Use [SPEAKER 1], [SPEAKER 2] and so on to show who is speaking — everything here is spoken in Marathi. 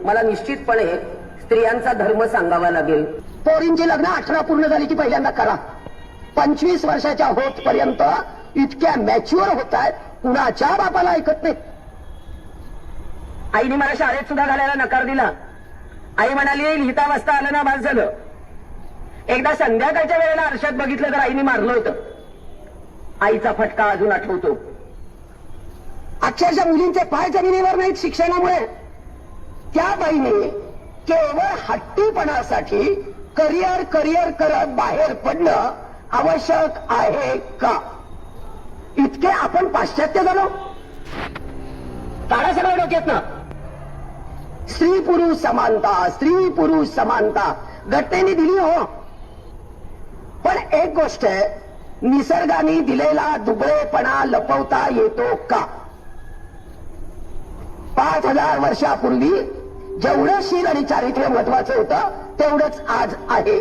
[SPEAKER 1] मला निश्चितपणे स्त्रियांचा धर्म सांगावा लागेल. पोरींची लग्न 18 पूर्ण झाली की पहिल्यांदा करा. 25 वर्षाच्या होत पर्यंत इतक्या मॅच्युअर होत आहेत, कुणाच्या बापाला ऐकत नाही. आईने मला शाळेत सुद्धा घालायला नकार दिला. आई म्हणाली लिहिता वाचता आलं ना बस झालं. एकदा संध्याकाळच्या वेळेला आरशात बघितलं तर आईने मारलं होतं. आईचा फटका अजून आठवतो. अक्षरशः मुलींचे पाय जमिनीवर नाहीत शिक्षणामुळे. त्या बाईने केवळ हट्टीपणासाठी करिअर करत बाहेर पडणं आवश्यक आहे का? इतके आपण पाश्चात्य झालो. काढा सगळं डोक्यात ना. स्त्री पुरुष समानता घटनेने दिली हो. पण एक गोष्ट आहे, निसर्गाने दिलेला दुबळेपणा लपवता येतो का? 5000 वर्षापूर्वी जेवढं शील आणि चारित्र्य महत्वाचं होतं तेवढंच आज आहे.